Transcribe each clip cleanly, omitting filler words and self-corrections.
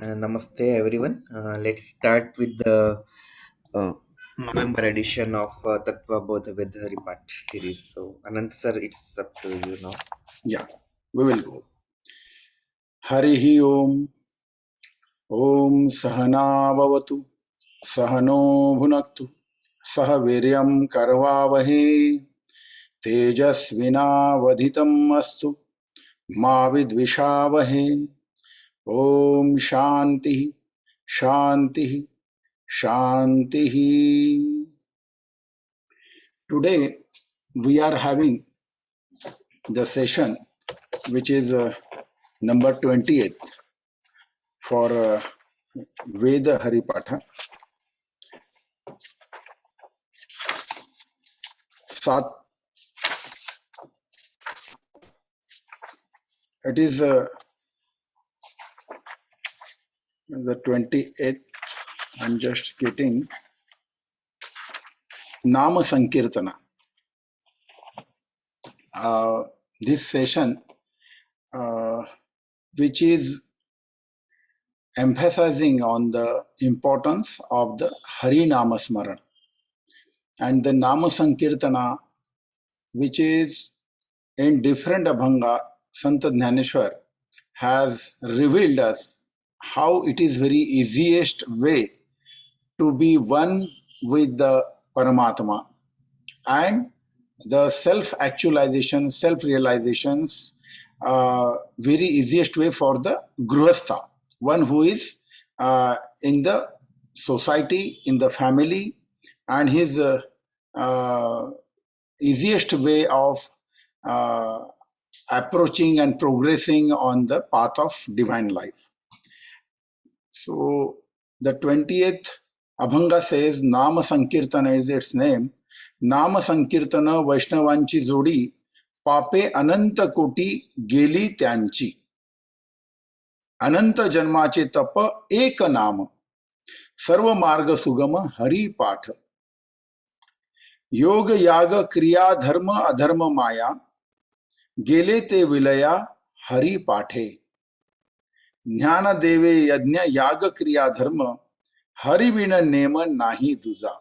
Namaste everyone. Let's start with the uh, November edition of Tattva Bodha with Haripat series. So, Anant sir, it's up to you now. Yeah, we will go. Harihi Om. Om Sahana Bhavatu. Sahano Bhunaktu. Sah Viryam Karvavahe. Tejasvina Vadhitam Astu. Ma Vidvishavahe. Om Shanti. Shanti. Shanti. Today we are having the session which is number 28 for Veda Haripatha. Sat, it is the 28th. I'm just getting Nama Sankirtana. This session, which is emphasizing on the importance of the Hari Nama Smaran and the Nama Sankirtana, which is in different Abhanga, Sant Dhaneshwar has revealed us how it is very easiest way to be one with the Paramatma and the self-actualization, self-realizations, very easiest way for the Grihastha, one who is in the society, in the family, and his easiest way of uh, approaching and progressing on the path of divine life. So the 20th Abhanga says Nama Sankirtana is its name. Nama Sankirtana Vaishnavanchi जोडी पापे अनंत कोटी गेली त्यांची अनंत जन्माचे तप एक नाम सर्व मार्ग सुगम हरि पाठ योग याग क्रिया धर्म अधर्म माया गेले ते विलया हरि पाठे ज्ञान देवे यज्ञ याग क्रिया धर्म हरिविण नेम नाही दुजा.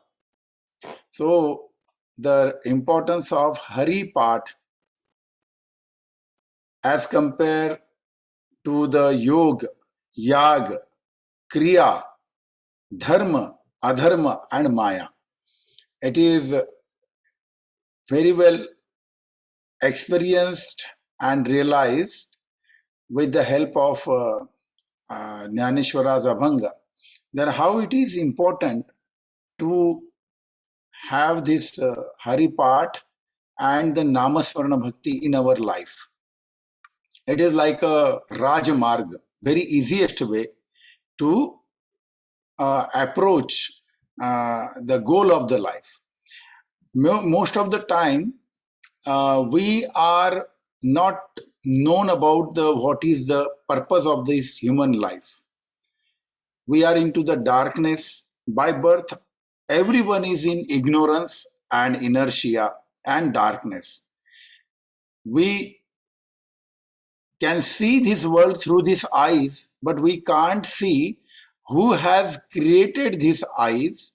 So the importance of Hari Path as compared to the Yoga, Yag, Kriya, Dharma, Adharma and Maya. It is very well experienced and realized with the help of Jnaneshwara's Abhanga, then how it is important to have this Hari Path and the Namasvarana Bhakti in our life. It is like a Rajamarg, very easiest way to approach the goal of the life. Most of the time, we are not known about what is the purpose of this human life. We are into the darkness by birth. Everyone is in ignorance and inertia and darkness. We can see this world through these eyes, but we can't see who has created these eyes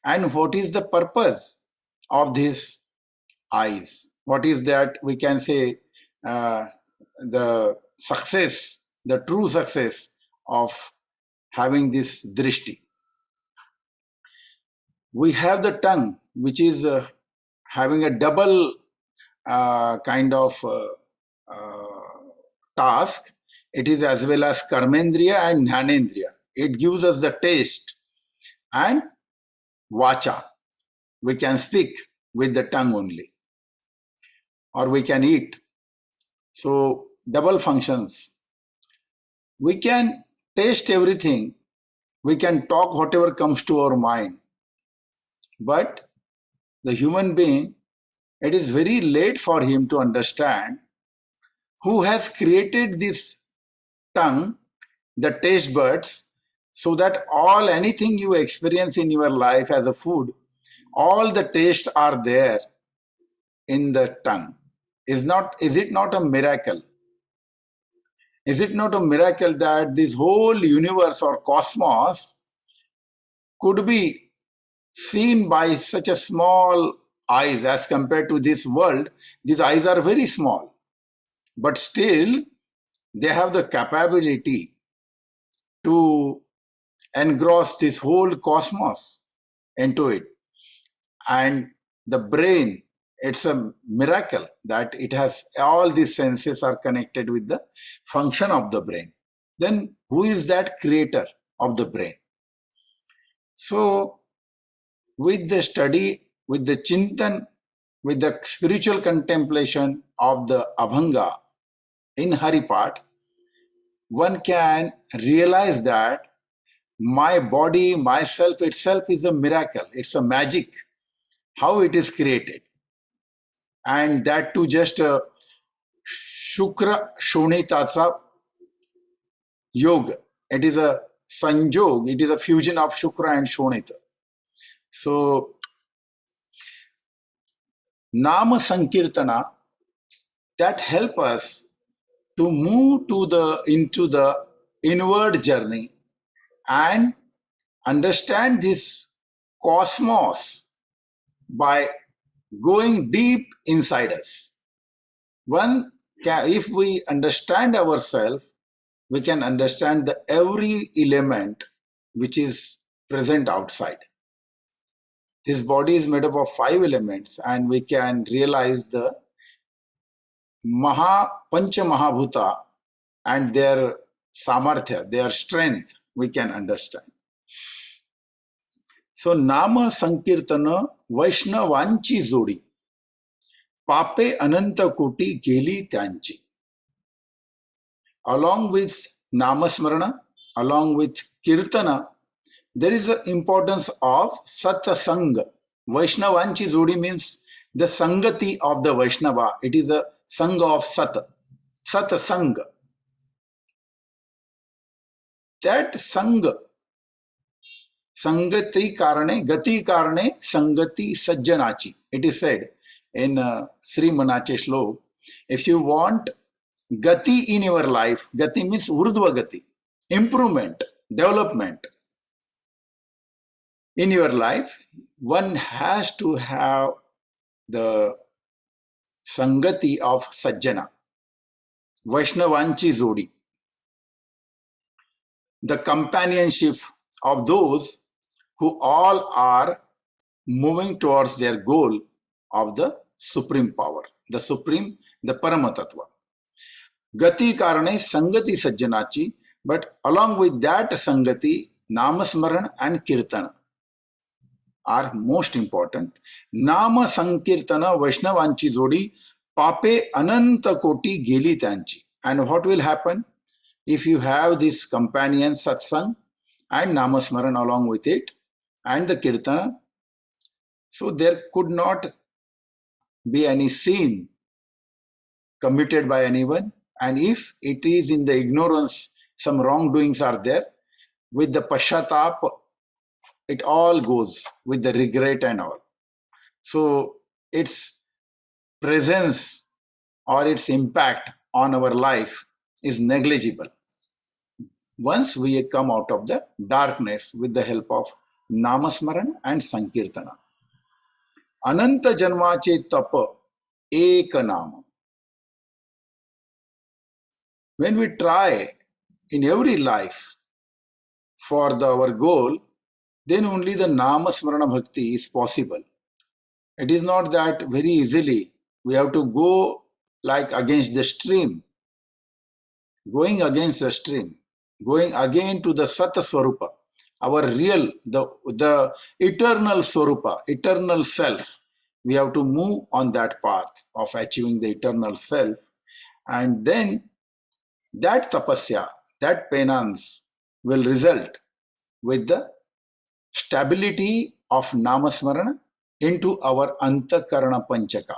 and what is the purpose of these eyes. What is that we can say the success, the true success of having this drishti. We have the tongue, which is having a double kind of task. It is as well as karmendriya and jnanendriya. It gives us the taste and vacha. We can speak with the tongue only, or we can eat. So double functions. We can taste everything. We can talk whatever comes to our mind. But the human being, it is very late for him to understand who has created this tongue, the taste buds, so that anything you experience in your life as a food, all the tastes are there in the tongue. Is it not a miracle? Is it not a miracle that this whole universe or cosmos could be seen by such a small eyes as compared to this world? These eyes are very small, but still they have the capability to engross this whole cosmos into it. And the brain, it's a miracle that it has all these senses are connected with the function of the brain. Then who is that creator of the brain? So with the study, with the chintan, with the spiritual contemplation of the Abhanga in Haripat, one can realize that my body, myself itself is a miracle. It's a magic, how it is created. And that too just Shukra Shonitacha Yoga. It is a Sanjog, it is a fusion of Shukra and Shonita. So, Nama Sankirtana, that help us to move into the inward journey and understand this cosmos by going deep inside us. If we understand ourselves, we can understand the every element which is present outside. This body is made up of 5 elements, and we can realize the Pancha Mahabhuta and their samarthya, their strength, we can understand. So, Nama Sankirtana Vaishnavanchi Zodi, Pape Ananta Koti Geli Tyanchi. Along with Namasmarana, along with Kirtana, there is an importance of Satsanga. Vaishnavanchi Zodi means the Sangati of the Vaishnava. It is a Sangha of Satsanga. That Sangha, Sangati Karane, Gati Karane, Sangati Sajjanachi. It is said in Sri Manache Shlok, if you want Gati in your life, Gati means Urdhva Gati, improvement, development in your life, one has to have the Sangati of Sajjana, Vaishnavanchi Zodi, the companionship of those who all are moving towards their goal of the supreme power, the supreme, the Paramatattva. Gati Karane Sangati Sajjanachi, but along with that Sangati, Namasmaran and Kirtana are most important. Nama Sankirtana Vaishnavanchi Zodi, Pape Ananta Koti Geli Tanchi. And what will happen if you have this companion Satsang and Namasmaran along with it and the Kirtana? So there could not be any sin committed by anyone. And if it is in the ignorance, some wrongdoings are there, with the Pashatap, it all goes with the regret and all. So its presence or its impact on our life is negligible once we come out of the darkness with the help of Namasmaran and Sankirtana. Ananta Janmache Tapa Eka Nama. When we try in every life for our goal, then only the Namasmarana Bhakti is possible. It is not that very easily we have to go like against the stream, going against the stream, going again to the Sata Swarupa, our real, the eternal Swarupa, eternal self. We have to move on that path of achieving the eternal self, and then that tapasya, that penance will result with the stability of Namasmarana into our Antakarana Panchaka.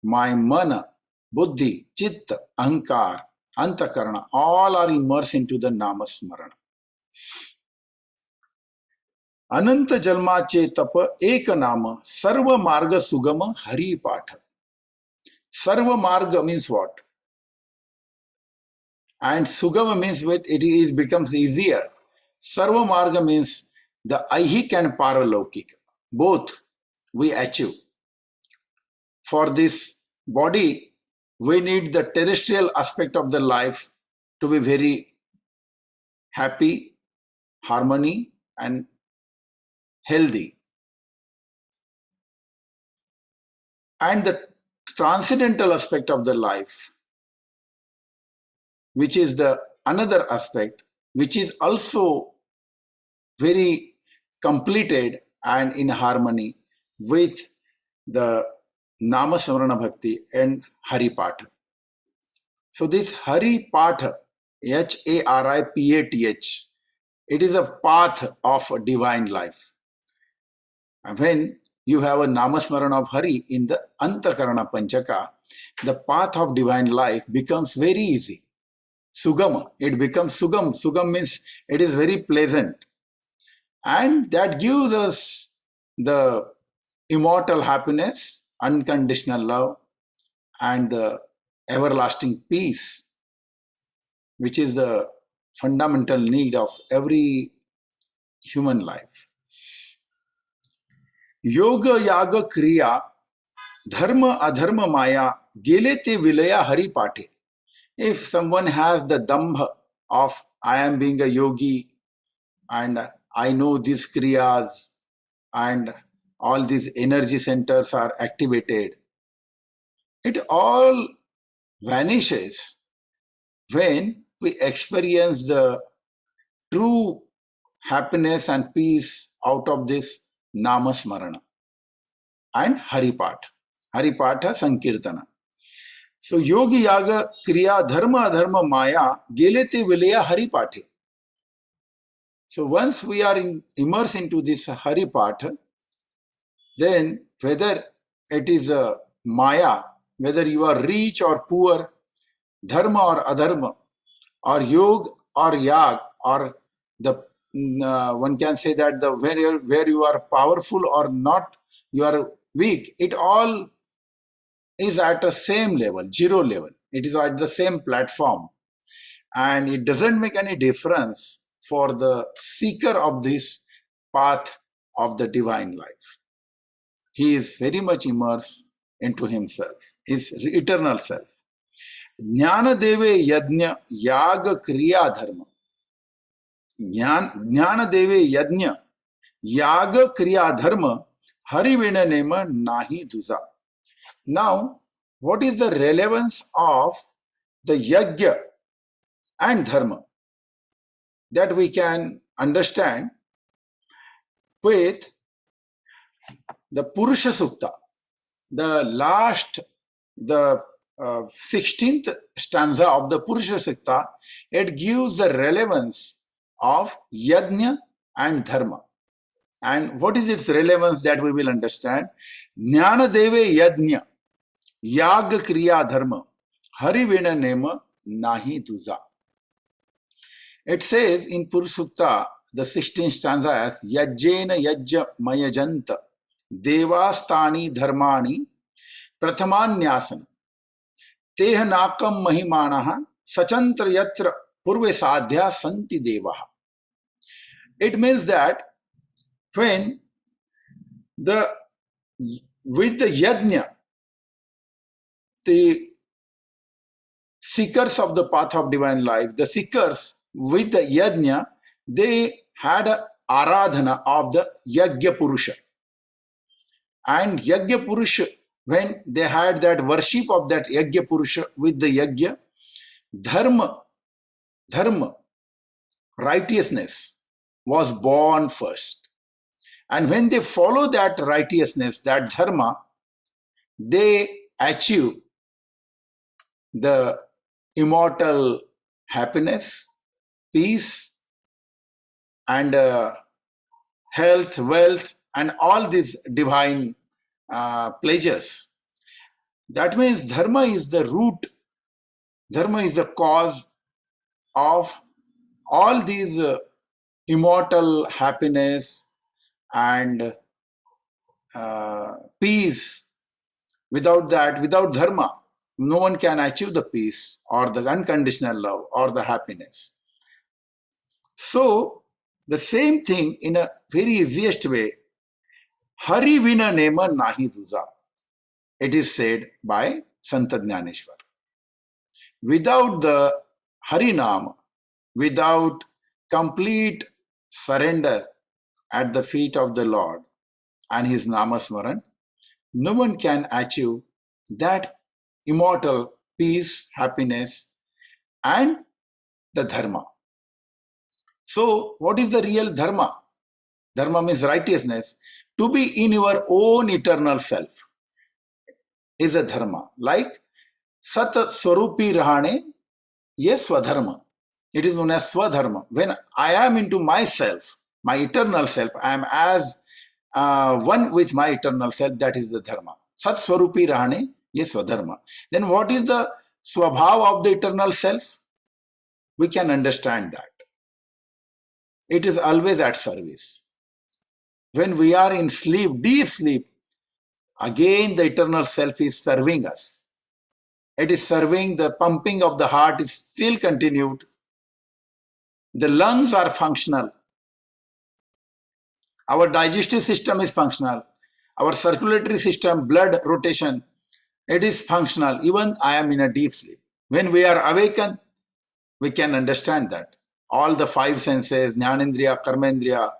My mana, buddhi, chitta, ahankar, Antakarana, all are immersed into the Namasmarana. Ananta Jalmache Tapa Eka Nama Sarva Marga Sugama Hari Patha. Sarva Marga means what? And Sugama means it becomes easier. Sarva Marga means the Aihik and Paralaukik. Both we achieve. For this body, we need the terrestrial aspect of the life to be very happy, harmony, and healthy. And the transcendental aspect of the life, which is the another aspect, which is also very completed and in harmony with the Namasmarana Bhakti and Hari Patha. So this Hari Patha, Haripath, it is a path of divine life. And when you have a Namasmarana of Hari in the Antakarana Panchaka, the path of divine life becomes very easy. Sugama, it becomes Sugam. Sugam means it is very pleasant. And that gives us the immortal happiness, unconditional love, and the everlasting peace, which is the fundamental need of every human life. Yoga, yaga, kriya, dharma, adharma, maya, gelete vilaya hari pate. If someone has the dambha of I am being a yogi and I know these kriyas and all these energy centers are activated, it all vanishes when we experience the true happiness and peace out of this Namasmarana and Haripatha. Haripatha Sankirtana. So Yogi Yaga Kriya Dharma Dharma Maya Gelete Vilaya Haripathe. So once we are immersed into this Haripatha, then whether it is a Maya, whether you are rich or poor, Dharma or Adharma, or Yog or Yag, or the one can say that the where you are powerful or not, you are weak, it all is at the same level, zero level. It is at the same platform. And it doesn't make any difference for the seeker of this path of the divine life. He is very much immersed into himself, his eternal self. Jnana deve yajna yaga kriya dharma. Jnana deve yajna yaga kriya dharma hari vena nema nahi duza. Now, what is the relevance of the yajna and dharma? That we can understand with the Purusha Sukta, the last, the 16th stanza of the Purusha Sukta. It gives the relevance of yajna and dharma. And what is its relevance that we will understand? Jnana deve yajna, yaga kriya dharma, hari vena nema nahi duza. It says in Purusukta, the 16th stanza as Yajjena Yajja Mayajanta Devastani Dharmani Prathamanyasana Teha Nakam Mahimanaha Sachantra Yatra Purve Sadhya Santi Devaha. It means that when with the yajna, the seekers of the path of divine life, the seekers with the yajna, they had a aradhana of the yajna purusha. And yajna purusha, when they had that worship of that yajna purusha with the yajna, dharma, righteousness was born first. And when they follow that righteousness, that dharma, they achieve the immortal happiness, peace, and health, wealth, and all these divine pleasures. That means dharma is the root, dharma is the cause of all these immortal happiness and peace. Without that, without dharma, no one can achieve the peace or the unconditional love or the happiness. So, the same thing in a very easiest way, Hari vina nema nahi duja. It is said by Santa Jnaneshwar. Without the Harinam, without complete surrender at the feet of the Lord and his Namasmaran, no one can achieve that immortal peace, happiness, and the dharma. So, what is the real dharma? Dharma means righteousness. To be in your own eternal self is a dharma. Like Sat Swarupi Rahane, yes, Swadharma. It is known as Swadharma. When I am into myself, my eternal self, I am as one with my eternal self, that is the dharma. Sat Swarupi Rahane, yes, Swadharma. Then what is the Swabhav of the eternal self? We can understand that. It is always at service. When we are in sleep, deep sleep, again the eternal self is serving us. It is serving, the pumping of the heart is still continued. The lungs are functional. Our digestive system is functional. Our circulatory system, blood rotation, it is functional. Even I am in a deep sleep. When we are awakened, we can understand that. All the five senses, Jnanendriya, Karmendriya,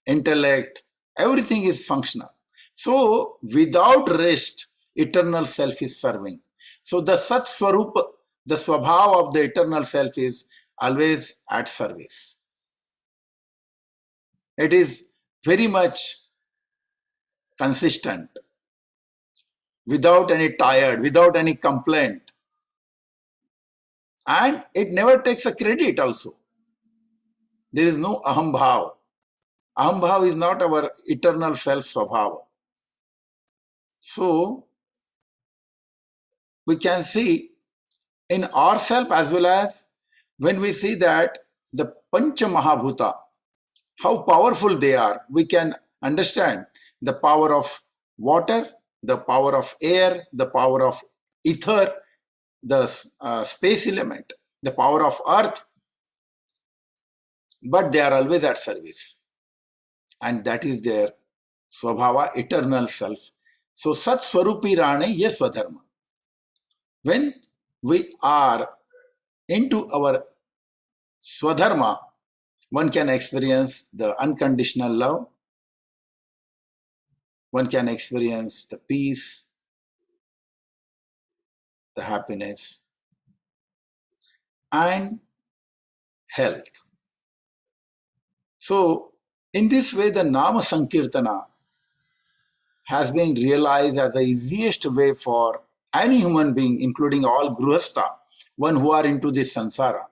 intellect, everything is functional. So, without rest, eternal self is serving. So, the Sat Swarupa, the Swabhav of the eternal self is always at service. It is very much consistent, without any tired, without any complaint. And it never takes a credit also. There is no aham bhav. Aham bhav is not our eternal self swabhava. So, we can see in ourselves as well as when we see that the Pancha Mahabhuta, how powerful they are, we can understand the power of water, the power of air, the power of ether, the space element, the power of earth, but they are always at service. And that is their Swabhava, eternal self. So, Sat Swarupi Rane, yes, Swadharma. When we are into our Swadharma, one can experience the unconditional love, one can experience the peace, the happiness, and health. So, in this way, the Nama Sankirtana has been realized as the easiest way for any human being, including all Grihastha, one who are into this samsara.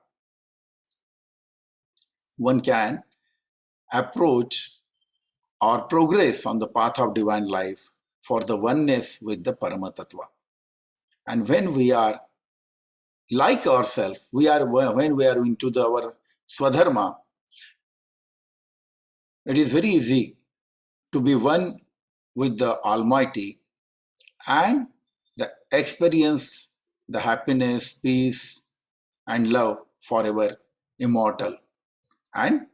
One can approach or progress on the path of divine life for the oneness with the Paramatatva. And when we are like ourselves, when we are into our Swadharma, it is very easy to be one with the Almighty and experience the happiness, peace, and love forever, immortal, and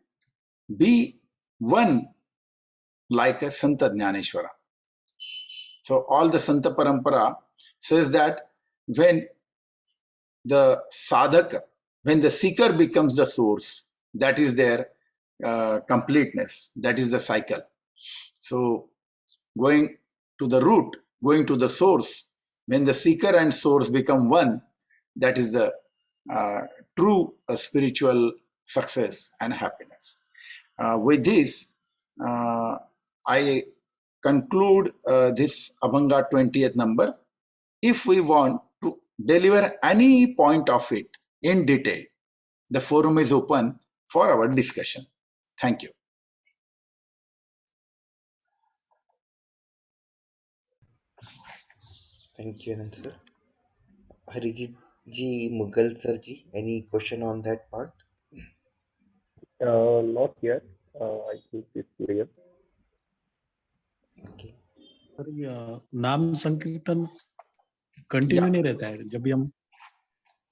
be one like a Santa Jnaneshwara. So all the Santa Parampara says that when the sadhaka, when the seeker becomes the source, that is their completeness, that is the cycle. So going to the root, going to the source, when the seeker and source become one, that is the true spiritual success and happiness. With this, I conclude this Abhanga 20th number. If we want to deliver any point of it in detail, the forum is open for our discussion. Thank you. Thank you, Anand sir. Harijit ji, Mughal sir ji, any question on that part? Not yet. I think it's clear. Okay. नाम संकीर्तन continue नहीं रहता है। जब भी हम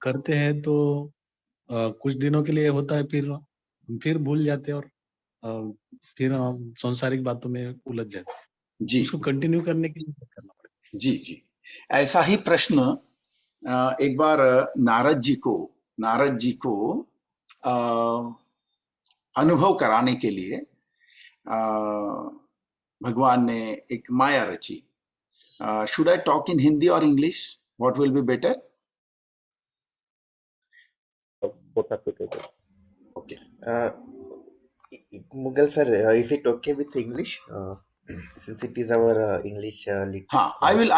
करते हैं तो कुछ दिनों के लिए होता है, फिर भूल जाते हैं और फिर हम सांसारिक बातों में उलझ जाते हैं। जी उसको कंटिन्यू करने के लिए क्या करना पड़ेगा? जी जी, ऐसा ही प्रश्न एक बार नारद जी को अ, अनुभव कराने के लिए भगवान ने एक माया रची। Should I talk in Hindi और English? What will be better? Both are suitable. Okay, Mughal sir, is it okay with English? Since it is our English हाँ, I will.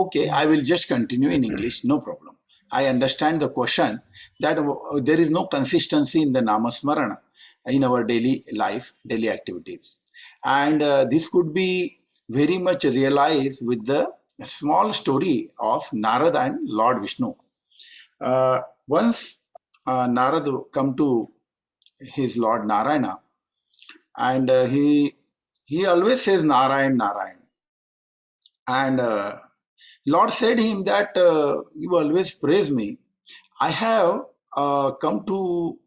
Okay, I will just continue in English, no problem. I understand the question that there is no consistency in the Namasmarana in our daily life, daily activities. And this could be very much realized with the small story of Narad and Lord Vishnu. Once Narad come to his Lord Narayana, and he always says Narayan, Narayan. And Lord said him that you always praise me. I have come to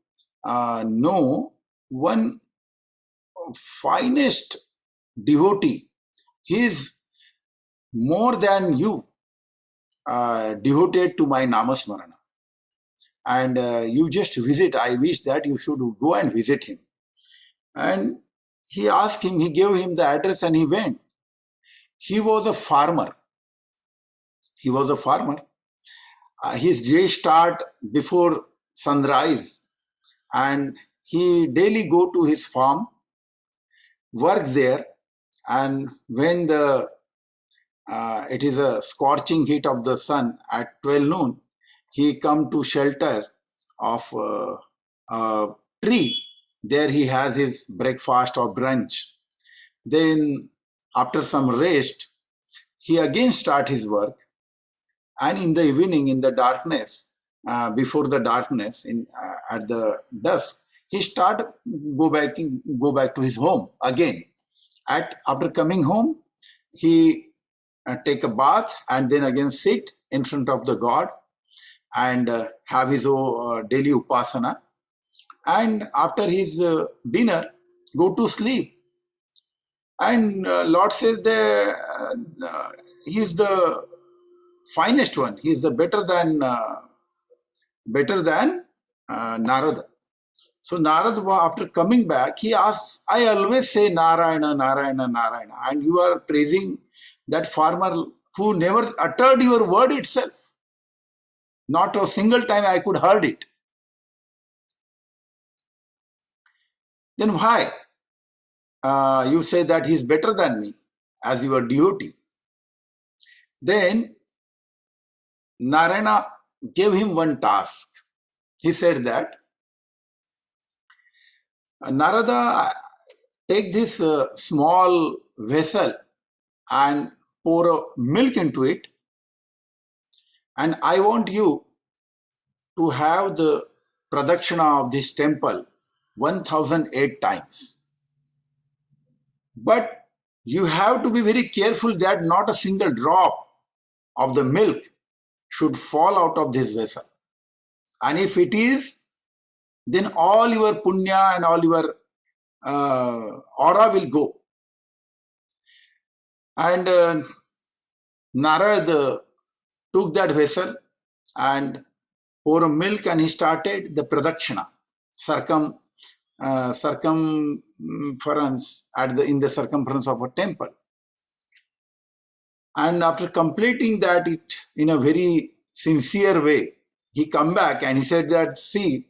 know one finest devotee. He is more than you devoted to my Namasmarana. And you just visit. I wish that you should go and visit him. And he asked him, he gave him the address and he went. He was a farmer. His day start before sunrise, and he daily go to his farm, work there, and when it is a scorching heat of the sun at 12 noon, he come to shelter of a tree. There he has his breakfast or brunch. Then after some rest, he again start his work. And in the evening, in the darkness, before the darkness, at the dusk, he go back to his home again. After coming home, he take a bath and then again sit in front of the God and have his daily upasana. And after his dinner, go to sleep. And Lord says that he is the finest one. He is the better than Narada. So Narada, after coming back, he asks, I always say Narayana, Narayana, Narayana. And you are praising that farmer who never uttered your word itself. Not a single time I could heard it. Then why? You say that he is better than me as your devotee. Then Narayana gave him one task. He said that, Narada, take this small vessel and pour milk into it, and I want you to have the pradakshina of this temple 1008 times. But you have to be very careful that not a single drop of the milk should fall out of this vessel. And if it is, then all your punya and all your aura will go. And Narad took that vessel and poured milk, and he started the pradakshina, circumference in the circumference of a temple. And after completing that it in a very sincere way, he come back and he said that, see,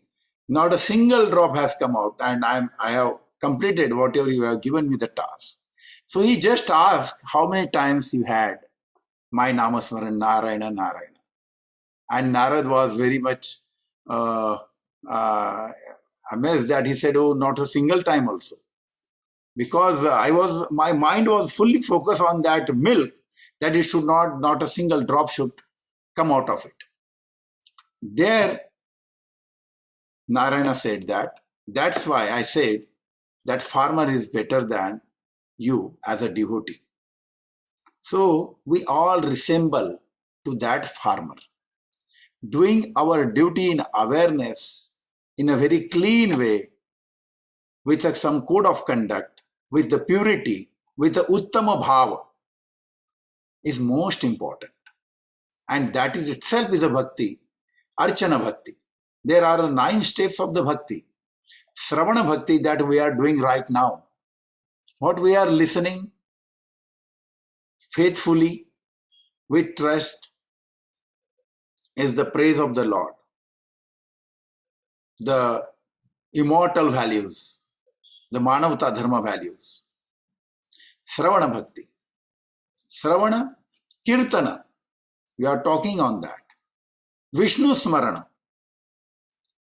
not a single drop has come out, and I have completed whatever you have given me the task. So he just asked, how many times you had my Namasmaran, Narayana, Narayana. And Narad was very much amazed that he said, oh, not a single time also. Because my mind was fully focused on that milk, that it should not a single drop should come out of it. There, Narayana said that, that's why I said that farmer is better than you as a devotee. So we all resemble to that farmer, doing our duty in awareness in a very clean way, with some code of conduct, with the purity, with the uttama bhava, is most important. And that is itself is a bhakti, archana bhakti. There are 9 steps of the bhakti. Sravana bhakti that we are doing right now. What we are listening faithfully, with trust, is the praise of the Lord. The immortal values, the Manavata Dharma values. Sravana bhakti. Sravana, Kirtana, we are talking on that. Vishnu Smarana,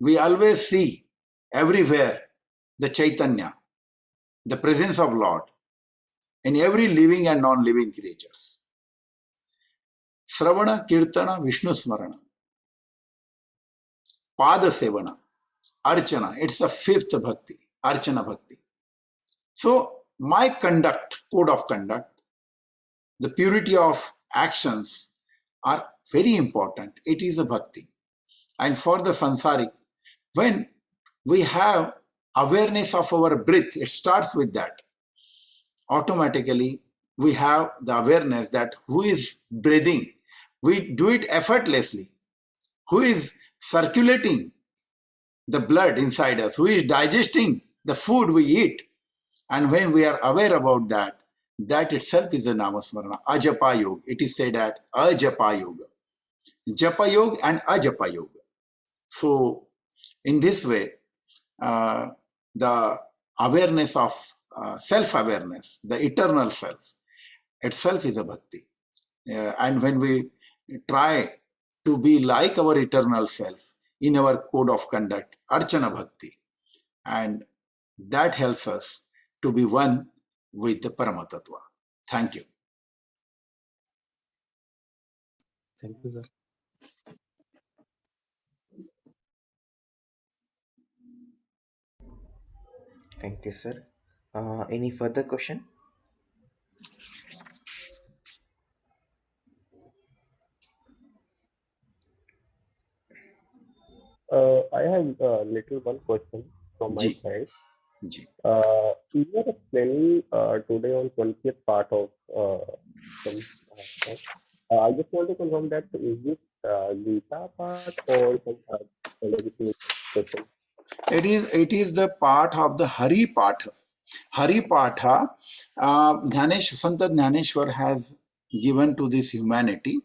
we always see everywhere the Chaitanya, the presence of Lord in every living and non-living creatures. Sravana, Kirtana, Vishnu Smarana. Pada Sevana, Archana, it's the 5th bhakti, Archana bhakti. So, my conduct, code of conduct, the purity of actions are very important. It is a bhakti. And for the sansaric, when we have awareness of our breath, it starts with that. Automatically, we have the awareness that who is breathing. We do it effortlessly. Who is circulating the blood inside us? Who is digesting the food we eat? And when we are aware about that, that itself is a namasmarana. Ajapa yoga. It is said at ajapa yoga. Japa yoga and ajapa yoga. So, in this way, the awareness of self-awareness, the eternal self, itself is a bhakti. And when we try to be like our eternal self in our code of conduct, Archana Bhakti, and that helps us to be one with the Paramatatva. Thank you. Thank you, sir. Thank you, sir. Any further question? I have little one question from my Ji, side. ji. You are explaining today on 20th part of some I just want to confirm that is this Gita part or some legacy question? It is the part of the Hari Patha. Hari Patha, Sant Jnaneshwar has given to this humanity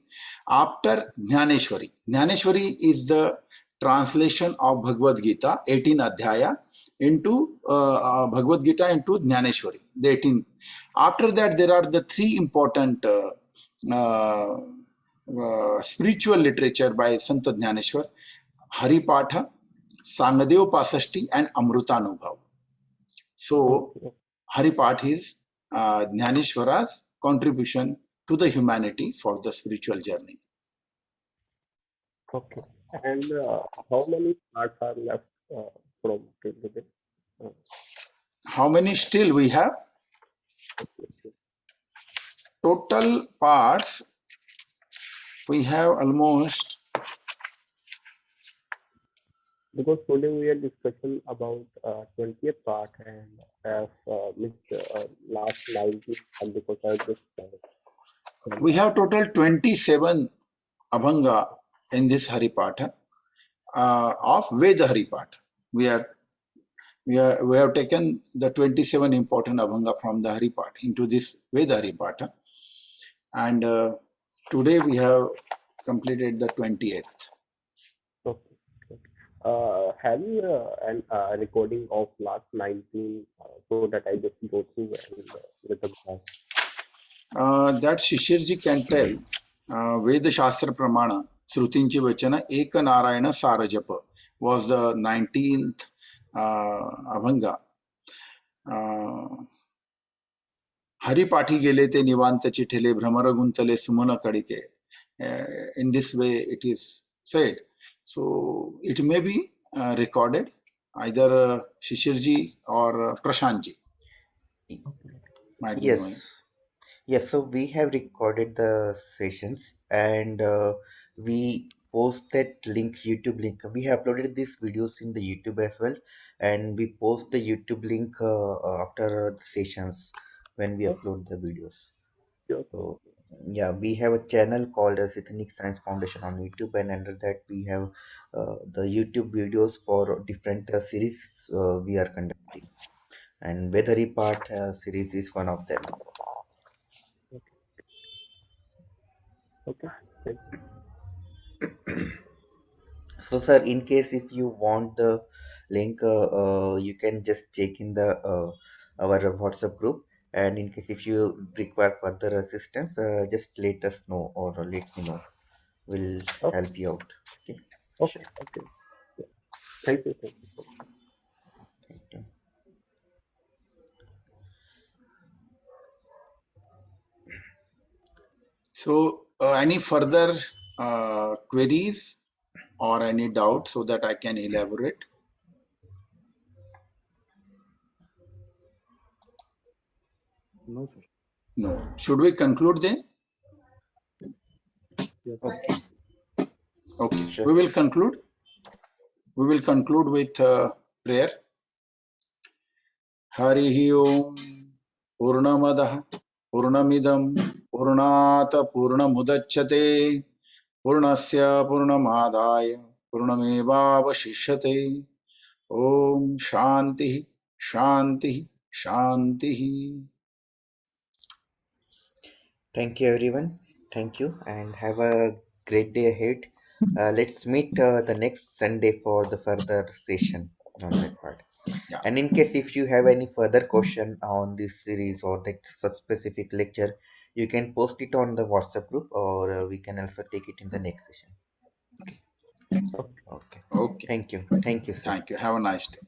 after Jnaneshwari. Jnaneshwari is the translation of Bhagavad Gita, 18 Adhyaya, into Bhagavad Gita into Jnaneshwari, the 18. After that, there are the 3 important spiritual literature by Sant Jnaneshwar: Hari Patha, Sangadev Pasashti, and Amrutanubhav. So, Okay. Haripat is Jnaneshwara's contribution to the humanity for the spiritual journey. Okay. And how many parts are left from till today? How many still we have? Total parts, we have almost, Because today we are discussing about 20th part and as missed last 19 part because I just we have total 27 Abhanga in this Haripatha of Veda Haripatha. We have taken the 27 important Abhanga from the Haripatha into this Veda Haripatha, and today we have completed the 28th. Okay. Have you a recording of last 19 so that I just go through and with the That Shishirji can tell. Veda Shastra Pramana, Shrutinchi Vachana, Eka Narayana Sarajapa was the 19th Abhanga. Haripati गेले ते निवांत चिठेले भ्रमर गुंतले सुमन कडिके. In this way it is said. So it may be recorded either Shishirji or Prashantji. Might be knowing. Yes. Yes, so we have recorded the sessions and we post that link, YouTube link. We have uploaded these videos in the YouTube as well, and we post the YouTube link after the sessions when we Oh, upload the videos. sure, sir. So yeah, we have a channel called as Ethnic Science Foundation on YouTube, and under that we have the YouTube videos for different series we are conducting, and Weathery Part series is one of them. Okay. Thank So, sir, in case if you want the link, you can just check in the our WhatsApp group, and in case if you require further assistance, just let us know or let me know. We'll you. help you out. Okay, Okay. sure. Okay. Yeah. Thank you. Thank you. Thank you. So, any further queries or any doubt so that I can elaborate? No, sir. No. Should we conclude then? Yes. Okay, Okay. sure. We will conclude. We will conclude with prayer. Harihi Om Purnamadah Purnamidam Purnat Purnamudachyate Purnasya Purnamadaya Purnamevavashishyate Om Shanti Shanti Shanti. Thank you, everyone. Thank you, and have a great day ahead. Let's meet the next Sunday for the further session on that part. Yeah. And in case if you have any further question on this series or that specific lecture, you can post it on the WhatsApp group, or we can also take it in the next session. Okay. Okay. Okay. Okay. Thank you. Thank you, sir. Thank you. Have a nice day.